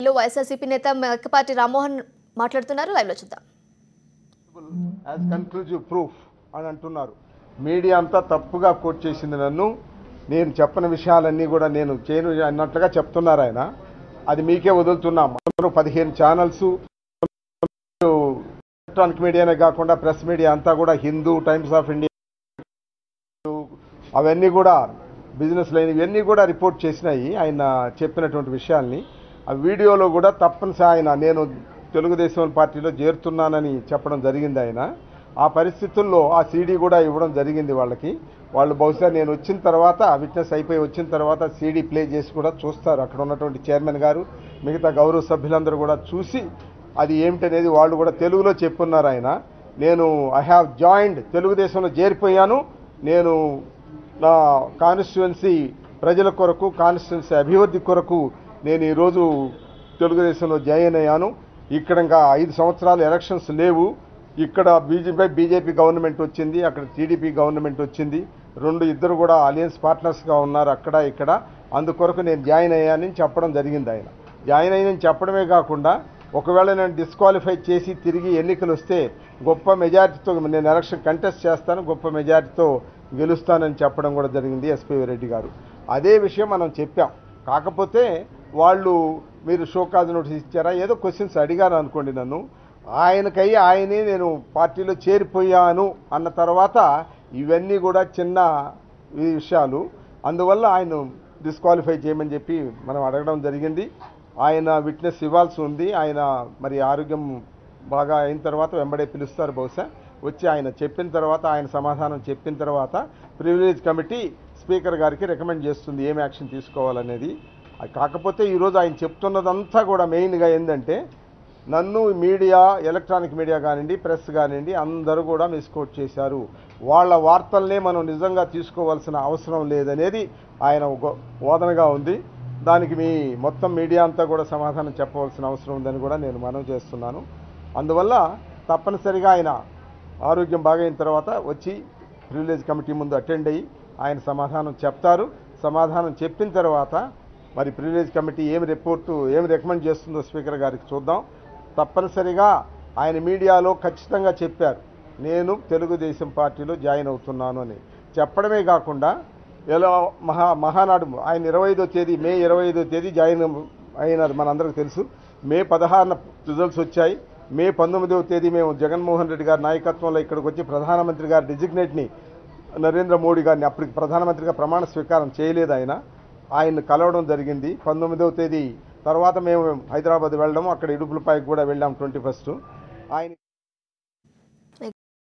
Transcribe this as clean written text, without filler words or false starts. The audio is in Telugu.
వైఎస్ఆర్సీపీ నేత మెక్కపాటి రామ్మోహన్ మాట్లాడుతున్నారు. లైవ్ లో చూద్దాం. యాజ్ కన్క్లూజివ్ ప్రూఫ్ అని అంటున్నారు. మీడియా అంతా తప్పుగా కోట్ చేసింది నన్ను. నేను చెప్పని విషయాలన్నీ కూడా నేను చేయను అన్నట్లుగా చెప్తున్నారు ఆయన. అది మీకే వదులుతున్నాం. 15 ఛానల్స్ ఎలక్ట్రానిక్ మీడియానే కాకుండా ప్రెస్ మీడియా అంతా కూడా హిందూ, టైమ్స్ ఆఫ్ ఇండియా అవన్నీ కూడా బిజినెస్ లైన్ ఇవన్నీ కూడా రిపోర్ట్ చేసినాయి ఆయన చెప్పినటువంటి విషయాల్ని. ఆ వీడియోలో కూడా తప్పనిసరి ఆయన నేను తెలుగుదేశం పార్టీలో చేరుతున్నానని చెప్పడం జరిగింది ఆయన. ఆ పరిస్థితుల్లో ఆ సీడీ కూడా ఇవ్వడం జరిగింది వాళ్ళకి. వాళ్ళు బహుశా నేను వచ్చిన తర్వాత విట్నెస్ అయిపోయి వచ్చిన తర్వాత సీడీ ప్లే చేసి కూడా చూస్తారు. అక్కడ ఉన్నటువంటి చైర్మన్ గారు మిగతా గౌరవ సభ్యులందరూ కూడా చూసి అది ఏమిటనేది వాళ్ళు కూడా తెలుగులో చెప్పున్నారు ఆయన. నేను ఐ హ్యావ్ జాయిన్డ్, తెలుగుదేశంలో చేరిపోయాను. నేను నా కాన్స్టిట్యుయెన్సీ ప్రజల కొరకు, కాన్స్టిట్యుయెన్సీ అభివృద్ధి కొరకు నేను ఈరోజు తెలుగుదేశంలో జాయిన్ అయ్యాను. ఇక్కడ ఇంకా 5 సంవత్సరాలు ఎలక్షన్స్ లేవు. ఇక్కడ బీజేపీ గవర్నమెంట్ వచ్చింది, అక్కడ టీడీపీ గవర్నమెంట్ వచ్చింది. ఇద్దరు కూడా అలయన్స్ పార్ట్నర్స్గా ఉన్నారు అక్కడ ఇక్కడ. అందుకొరకు నేను జాయిన్ అయ్యానని చెప్పడం జరిగింది ఆయన. జాయిన్ అయ్యానని చెప్పడమే కాకుండా ఒకవేళ నేను డిస్క్వాలిఫై చేసి తిరిగి ఎన్నికలు వస్తే గొప్ప మెజారిటీతో నేను ఎలక్షన్ కంటెస్ట్ చేస్తాను, గొప్ప మెజారిటీతో గెలుస్తానని చెప్పడం కూడా జరిగింది ఎస్పీ రెడ్డి గారు. అదే విషయం మనం చెప్పాం. కాకపోతే వాళ్ళు మీరు షోకాజ్ నోటీస్ ఇచ్చారా ఏదో క్వశ్చన్స్ అడిగారు అనుకోండి నన్ను. ఆయనే నేను పార్టీలో చేరిపోయాను అన్న తర్వాత ఇవన్నీ కూడా చిన్న విషయాలు. అందువల్ల ఆయన డిస్క్వాలిఫై చేయమని చెప్పి మనం అడగడం జరిగింది. ఆయన విట్నెస్ ఇవ్వాల్సి ఉంది. ఆయన మరి ఆరోగ్యం బాగా అయిన తర్వాత వెంబడే పిలుస్తారు బహుశా. వచ్చి ఆయన చెప్పిన తర్వాత ఆయన సమాధానం చెప్పిన తర్వాత ప్రివిలేజ్ కమిటీ స్పీకర్ గారికి రికమెండ్ చేస్తుంది ఏం యాక్షన్ తీసుకోవాలనేది. కాకపోతే ఈరోజు ఆయన చెప్తున్నదంతా కూడా మెయిన్గా ఏంటంటే నన్ను మీడియా, ఎలక్ట్రానిక్ మీడియా కానివ్వండి, ప్రెస్ కానివ్వండి అందరూ కూడా మిస్కోట్ చేశారు. వాళ్ళ వార్తల్నే మనం నిజంగా తీసుకోవాల్సిన అవసరం లేదనేది ఆయన వాదనగా ఉంది. దానికి మీ మొత్తం మీడియా అంతా కూడా సమాధానం చెప్పవలసిన అవసరం ఉందని కూడా నేను మనవి చేస్తున్నాను. అందువల్ల తప్పనిసరిగా ఆయన ఆరోగ్యం బాగైన తర్వాత వచ్చి ప్రివిలేజ్ కమిటీ ముందు అటెండ్ అయ్యి ఆయన సమాధానం చెప్తారు. సమాధానం చెప్పిన తర్వాత మరి ప్రివిలేజ్ కమిటీ ఏం రికమెండ్ చేస్తుందో స్పీకర్ గారికి చూద్దాం. తప్పనిసరిగా ఆయన మీడియాలో ఖచ్చితంగా చెప్పారు నేను తెలుగుదేశం పార్టీలో జాయిన్ అవుతున్నాను అని. చెప్పడమే కాకుండా ఎలా మహానాడు ఆయన 25వ తేదీ మే 25వ తేదీ జాయిన్ అయినారు. మనందరికీ తెలుసు. మే 16న రిజల్ట్స్ వచ్చాయి. మే 19వ తేదీ మేము జగన్మోహన్ రెడ్డి గారి నాయకత్వంలో ఇక్కడికి వచ్చి ప్రధానమంత్రి గారి డిజిగ్నేట్ని నరేంద్ర మోడీ గారిని అప్పటికి ప్రధానమంత్రిగా ప్రమాణ స్వీకారం చేయలేదు ఆయన్ని కలవడం జరిగింది. 19వ తేదీ తర్వాత మేము హైదరాబాద్ వెళ్ళడం, అక్కడ ఇడుపులపైకి కూడా వెళ్ళాం 21st. ఆయన